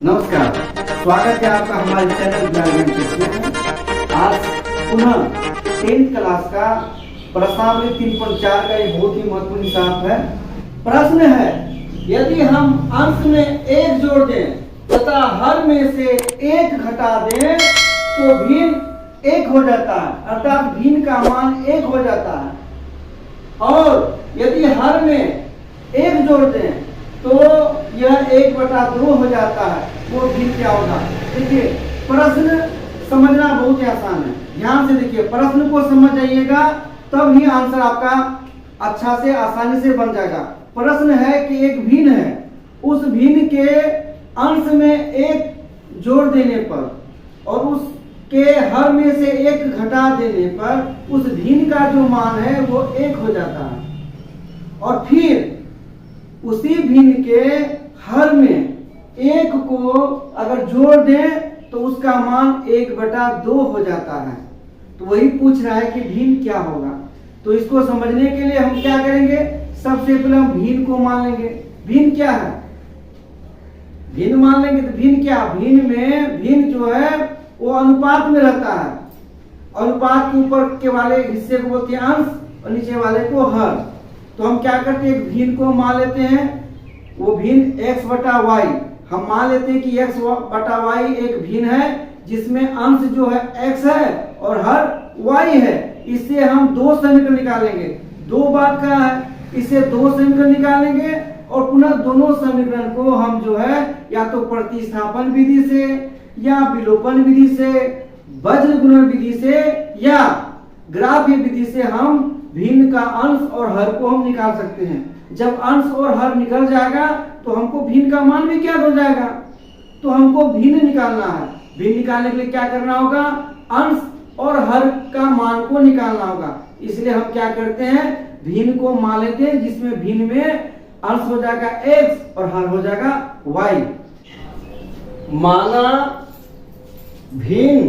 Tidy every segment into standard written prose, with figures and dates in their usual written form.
नमस्कार, स्वागत है आपका हमारे चैनल ज्ञान में। आज पुनः 10th क्लास का प्रश्नावली 3.4 का एक बहुत ही महत्वपूर्ण हिसाब है। प्रश्न है, यदि हम अंश में एक जोड़ दें तथा हर में से एक घटा दें तो भिन्न एक हो जाता है, अर्थात भिन्न का मान एक हो जाता है। और यदि हर में एक जोड़ दें तो यह 1/2 हो जाता है। वो भिन्न क्या होगा? देखिए, प्रश्न समझना बहुत ही आसान है। ध्यान से देखिए, प्रश्न को समझ जाइएगा तब ही आंसर आपका अच्छा से आसानी से बन जाएगा। प्रश्न है कि एक भिन्न है, उस भिन्न के अंश में एक जोड़ देने पर और उसके हर में से एक घटा देने पर उस भिन्न का जो मान है वो 1 हो जाता है। और फिर उसी भिन्न के हर में एक को अगर जोड़ दें तो उसका मान 1/2 हो जाता है। तो वही पूछ रहा है कि भिन्न क्या होगा। तो इसको समझने के लिए हम क्या करेंगे? सबसे पहले हम भिन्न को मान लेंगे। भिन्न क्या है? भिन्न मान लेंगे तो भिन्न क्या? भिन्न जो है वो अनुपात में रहता है। अनुपात के ऊपर के वाले हिस्से को बोलते हैं अंश और नीचे वाले को हर। तो हम क्या करते हैं? भिन्न को मान लेते हैं, वो भिन्न x/y। हम मान लेते हैं कि x/y एक भिन्न है जिसमें अंश जो है x है और हर y है। इससे हम दो समीकरण निकालेंगे। दो बात का है, इससे दो समीकरण निकालेंगे और पुनः दोनों समीकरण को हम जो है या तो प्रतिस्थापन विधि से या विलोपन विधि से, वज्र गुणन विधि से या ग्राह्य विधि से हम भिन्न का अंश और हर को हम निकाल सकते हैं। जब अंश और हर निकल जाएगा तो हमको भिन्न का मान भी क्या हो जाएगा। तो हमको भिन्न निकालना है। भिन्न निकालने के लिए क्या करना होगा? अंश और हर का मान को निकालना होगा। इसलिए हम क्या करते हैं? भिन्न को मान लेते हैं जिसमें भिन्न में अंश हो जाएगा x और हर हो जाएगा y। माना भिन्न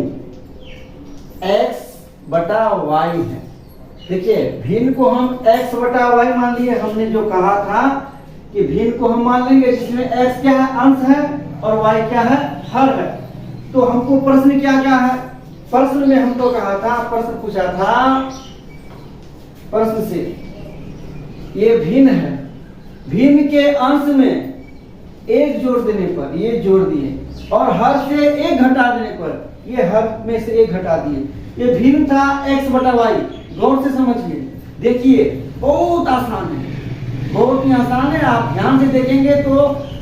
x/y है। देखिए, भिन्न को हम x/y मान लिए। हमने जो कहा था कि भिन्न को हम मान लेंगे जिसमें x क्या है? अंश है और y क्या है? हर है। तो हमको प्रश्न क्या है? प्रश्न में हमको कहा था, प्रश्न पूछा था, प्रश्न से ये भिन्न है, भिन्न के अंश में एक जोड़ देने पर ये जोड़ दिए और हर से एक घटा देने पर ये हर में से एक घटा दिए। ये भिन्न था x/y। गौर से समझिए। देखिए, बहुत आसान है, बहुत ही आसान है। आप ध्यान से देखेंगे तो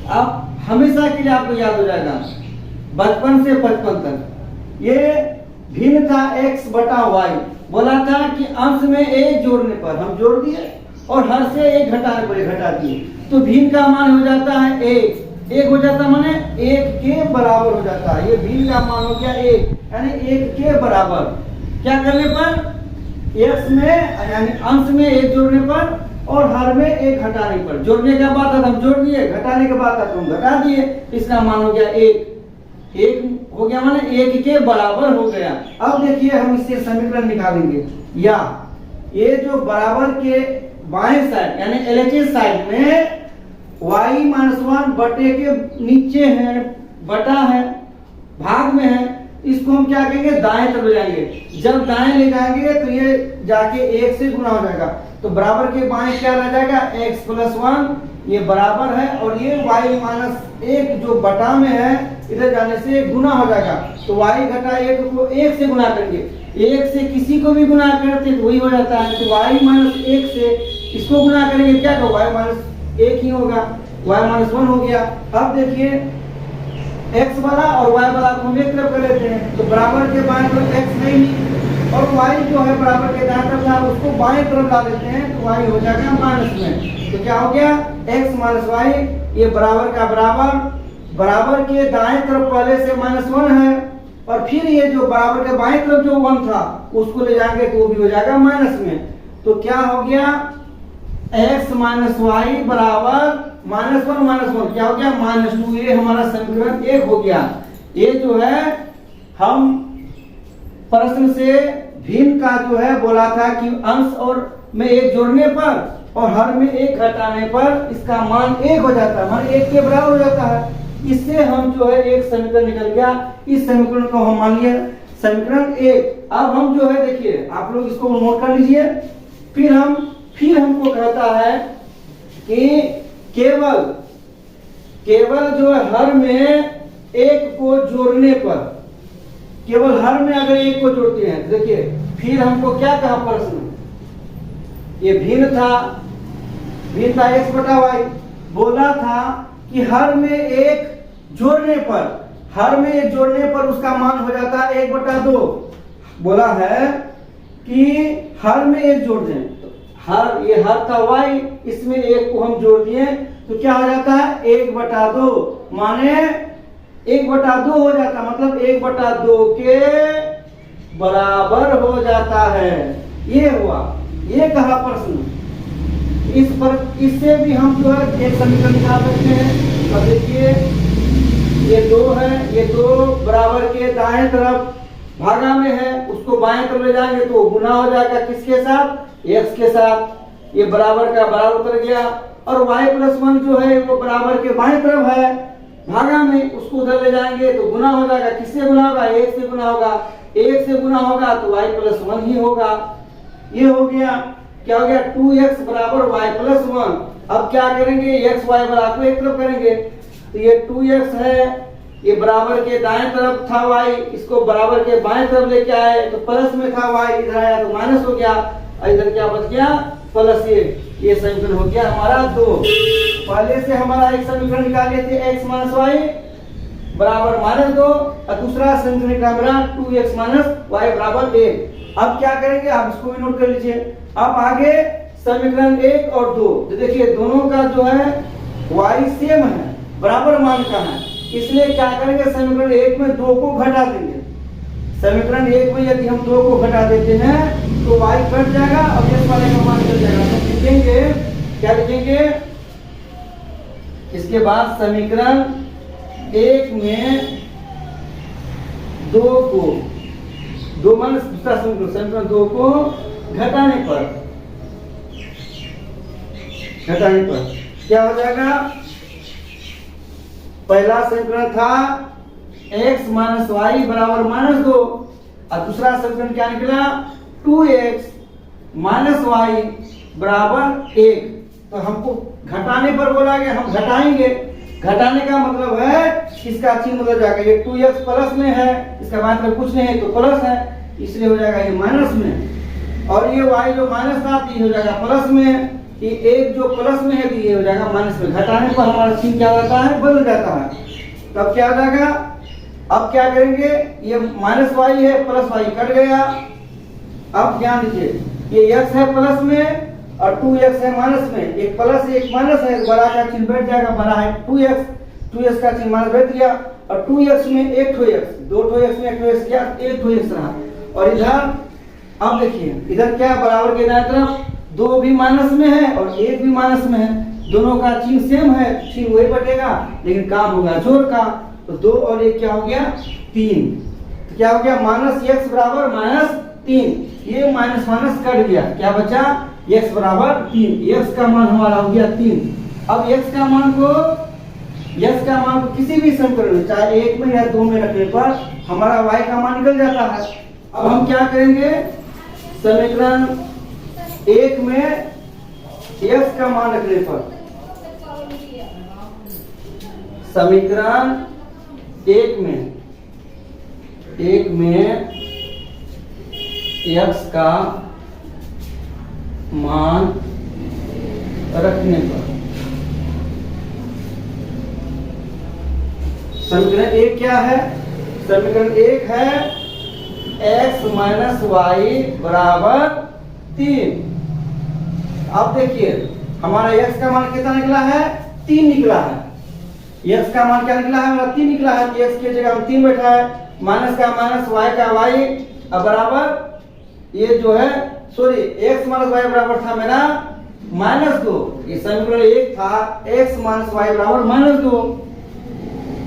आप हमेशा के लिए आपको याद हो जाएगा, बचपन से बचपन तक। ये भिन्न था x/y। बोला था कि अंश में एक जोड़ने पर हम जोड़ दिए और हर से एक घटाने पर घटा दिए। तो भिन्न का मान हो जाता है 1 हो जाता, माने 1 के बराबर हो जाता है। ये भिन्न का मान हो गया 1, यानी 1 के बराबर। क्या करने पर? x में यानी अंश में एक जोड़ने पर और हर में एक घटाने पर। जोड़ने का बात हम जोड़ दिए, घटाने के बाद हम घटा दिए। इसका मान हो गया 1 हो गया, माने 1 के बराबर हो गया। अब देखिए, हम इससे समीकरण निकालेंगे। या ये जो बराबर के बाएं साइड यानी LHS साइड में y-1 बटे के नीचे है, बटा है, भाग में है, इसको हम क्या कहेंगे? दाएं तरफ ले जाएंगे। जब दाएं ले जाएंगे तो ये जाके 1 से गुना हो जाएगा। तो बराबर के बाएं क्या रह जाएगा? x+1। ये बराबर है और ये y-1 जो बटा में है इधर जाने से गुना हो जाएगा। तो y-1 को 1 से गुना करेंगे। 1 से किसी को भी गुना करते तो वही हो जाता है। तो y-1 से इसको गुना करेंगे, क्या तो y-1 ही होगा, y-1 हो गया। अब देखिए, x वाला और y वाला को हम एक तरफ कर लेते हैं। तो बराबर के बाएं तरफ x नहीं और y जो है बराबर के दाएं तरफ था उसको बाएं तरफ ला देते हैं तो y हो जाएगा माइनस में। तो क्या हो गया? x - y। ये बराबर का बराबर के दाएं तरफ पहले से -1 है और फिर ये जो बराबर के बाएं तरफ जो 1 था उसको ले जाएंगे तो वो भी हो जाएगा माइनस में। तो क्या हो गया? x - y बराबर -1 क्या हो गया? -2। ये हमारा समीकरण 1 हो गया। ये जो है हम प्रश्न से भिन्न का जो है बोला था कि अंश और में एक जोड़ने पर और हर में एक घटाने पर इसका मान 1 हो जाता है, मान 1 के बराबर हो जाता है। इससे हम जो है एक समीकरण निकल गया। इस समीकरण को हम मान लिया समीकरण 1। अब हम जो है देखिए आप लोग इसको नोट कर लीजिए। फिर हमको कहता है कि केवल जो है हर में एक को जोड़ने पर, केवल हर में अगर एक को जोड़ते हैं देखिए फिर हमको क्या कहा प्रश्न, ये भिन्न था x बटा y, बोला था कि हर में एक जोड़ने पर उसका मान हो जाता है 1/2। बोला है कि हर में एक जोड़ दें, ये हर था y, इसमें एक को हम जोड़ दिए तो क्या हो जाता है 1/2, माने 1/2 हो जाता, मतलब 1/2 के बराबर हो जाता है। ये हुआ, ये कहा प्रश्न। इससे भी हम जो है एक समीकरण निकाल सकते हैं। अब देखिए ये 2 है, ये 2 बराबर के दाएं तरफ भागा में है, उसको बाएं तरफ ले जाएंगे तो गुना हो जाएगा किसके साथ, x के साथ। ये बराबर का बराबर उतर गया और y+1 जो है वो बराबर के बाएं तरफ है भागा में, उसको उधर ले जाएंगे तो गुना हो जाएगा। किससे गुना होगा, 1 से गुना होगा। 1 से गुना होगा तो y+1 ही होगा। ये हो गया, क्या हो गया 2x बराबर y+1। अब क्या करेंगे, x y बराबर को एक तरफ करेंगे तो ये 2x है, ये बराबर के दाएं तरफ था y, इसको बराबर के बाएं तरफ लेके आए तो प्लस में था y, इधर आया तो माइनस हो गया, इधर क्या बच गया प्लस। ये समीकरण हो गया हमारा 2। पहले से हमारा एक समीकरण निकाले थे x y बराबर -2 और दूसरा समीकरण निकाला मेरा 2x y बराबर 1। अब क्या करेंगे, आप इसको भी नोट कर लीजिए। अब आगे समीकरण 1 और 2, तो देखिए दोनों का जो है y सेम है, बराबर मान का है, इसलिए क्या करेंगे समीकरण 1 में 2 को घटा देंगे। समीकरण 1 में यदि हम 2 को घटा देते हैं तो y घट जाएगा और x वाले का मान चल जाएगा। तो लिखेंगे, क्या लिखेंगे, इसके बाद समीकरण 1 में 2 को, 2 मान दूसरा समीकरण 2 को घटाने पर क्या हो जाएगा, पहला समीकरण था x y बराबर -2 और दूसरा समीकरण क्या निकला 2x y बराबर 1। तो हमको घटाने पर बोला गया, हम घटाएंगे। घटाने का मतलब है इसका चिन्ह बदल जाएगा, ये 2x प्लस में है, इसका मतलब कुछ नहीं है तो प्लस है, इसलिए हो जाएगा ये माइनस में, और ये y जो माइनस था ये हो जाएगा प्लस में, ये एक जो प्लस में है तो ये हो जाएगा माइनस में। घटाने पर हमारा चिन्ह क्या होता है, बदल जाता है। तब क्या हो जाएगा, अब क्या करेंगे, ये -y है प्लस y कट गया। अब ध्यान दीजिए ये x है प्लस में और 2x है माइनस में, एक प्लस एक माइनस है, बड़ा का चिन्ह बैठ जाएगा, बड़ा है 2x का चिन्ह माइनस बैठ गया और 2x में 1 ठो x, 2 ठो x में 1 ठो x गया, 1 ठो x रहा। और इधर अब देखिए इधर क्या बराबर के दाएं तरफ 2 भी माइनस में है और 1 भी माइनस में है, दोनों का चिन्ह सेम है, चिन्ह वही बटेगा लेकिन काम होगा जोड़ का। तो 2 और 1 क्या हो गया 3, तो क्या हो गया -x बराबर -3, ये माइनस माइनस कट गया, क्या बचा x बराबर 3, x का मान हमारा हो गया 3। अब x का मान को किसी भी समीकरण में चाहे 1 में या 2 में रखने पर हमारा y का मान निकल जाता है। अब हम क्या करेंगे, समीकरण 1 में x का मान रखने पर, समीकरण 1 में x का मान रखने पर, समीकरण 1 क्या है, समीकरण 1 है x y बराबर 3। अब देखिए हमारा x का मान कितना निकला है, 3 निकला है। x का मान क्या निकला है, हमारा 3 निकला है, x की जगह हम 3 बैठा है, माइनस का माइनस y का y बराबर, ये जो है सॉरी x माइनस y बराबर था मेरा -2, ये समीकरण 1 था x माइनस y बराबर -2,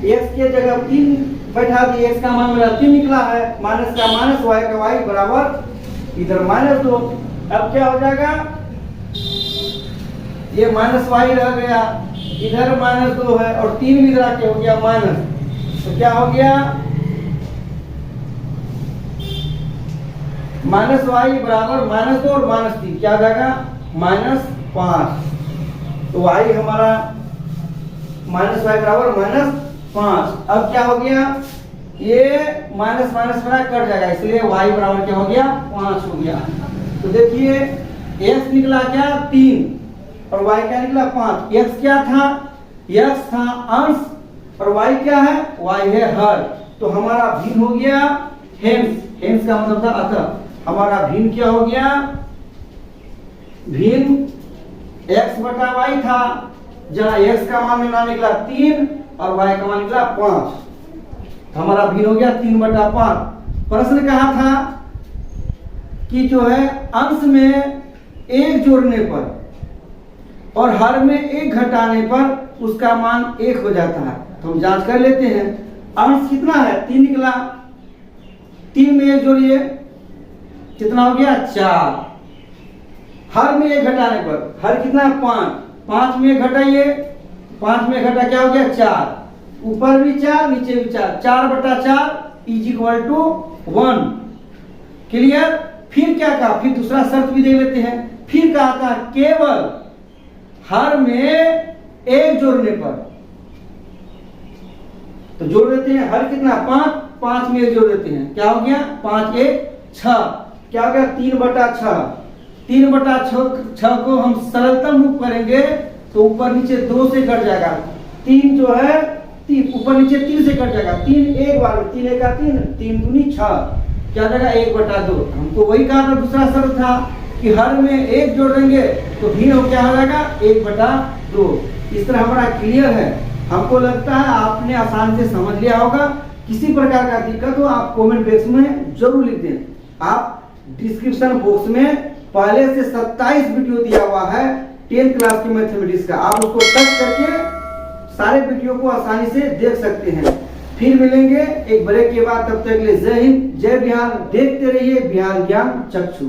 x की जगह 3 बैठा दिए, x का मान मेरा 3 निकला है, माइनस का माइनस y का y बराबर इधर -2। अब क्या हो जाएगा, ये -y रह गया, इधर -2 है और 3 भी इधर आके हो गया माइनस, तो क्या हो गया -y बराबर -2 और -3 क्या हो जाएगा -5। तो y हमारा -y बराबर -5। अब क्या हो गया ये माइनस माइनस बना कट जाएगा, इसलिए y बराबर क्या हो गया 5 हो गया। तो देखिए x निकला क्या 3 और y क्या निकला 5। x क्या था, x था अंश और y क्या है, y है हर। तो हमारा भिन्न हो गया हेंस, हेंस का मतलब था अतः। हमारा भिन्न क्या हो गया, भिन्न x बटा y था, जहां x का मान निकला 3 और y का मान निकला 5। हमारा भिन्न हो गया 3/5। प्रश्न कहा था कि जो है अंश में 1 जोड़ने पर और हर में 1 घटाने पर उसका मान 1 हो जाता है। तो हम जांच कर लेते हैं। अंश कितना है 3 निकला, 3 में 1 जोड़िए कितना हो गया 4। हर में 1 घटाने पर, हर कितना है 5, 5 में 1 घटाइए, 5 में घटा क्या हो गया 4, ऊपर भी 4 नीचे भी 4, 4/4 इज इक्वल टू 1। क्लियर। फिर क्या कहा, फिर दूसरा शर्त भी दे लेते हैं। फिर कहा था केवल हर में 1 जोड़ने पर, तो जोड़ देते हैं। हर कितना 5, 5 में 1 जोड़ देते हैं, क्या हो गया 5 1 6, क्या हो गया 3/6। 3/6 को हम सरलतम रूप करेंगे तो ऊपर नीचे 2 से कट जाएगा, 3 जो है 3 ऊपर नीचे 3 से कट जाएगा, 3 एक बार 3 एक 3, 3 दूनी 6, क्या जाएगा 1/2। हमको वही कहा था, दूसरा शर्त था कि हर में 1 जोड़ेंगे तो भिन्न हो क्या हो जाएगा 1/2। इस तरह हमारा क्लियर है। हमको लगता है आपने आसानी से समझ लिया होगा। किसी प्रकार का दिक्कत हो आप कमेंट बॉक्स में जरूर लिख दें। आप डिस्क्रिप्शन बॉक्स में पहले से 27 वीडियो दिया हुआ है 10th क्लास के मैथमेटिक्स का, आप उसको टच करके सारे वीडियो को आसानी से देख सकते हैं। फिर मिलेंगे एक ब्रेक के बाद, तब तक के लिए जय हिंद जय बिहार। देखते रहिए बिहार ज्ञान चक्षु।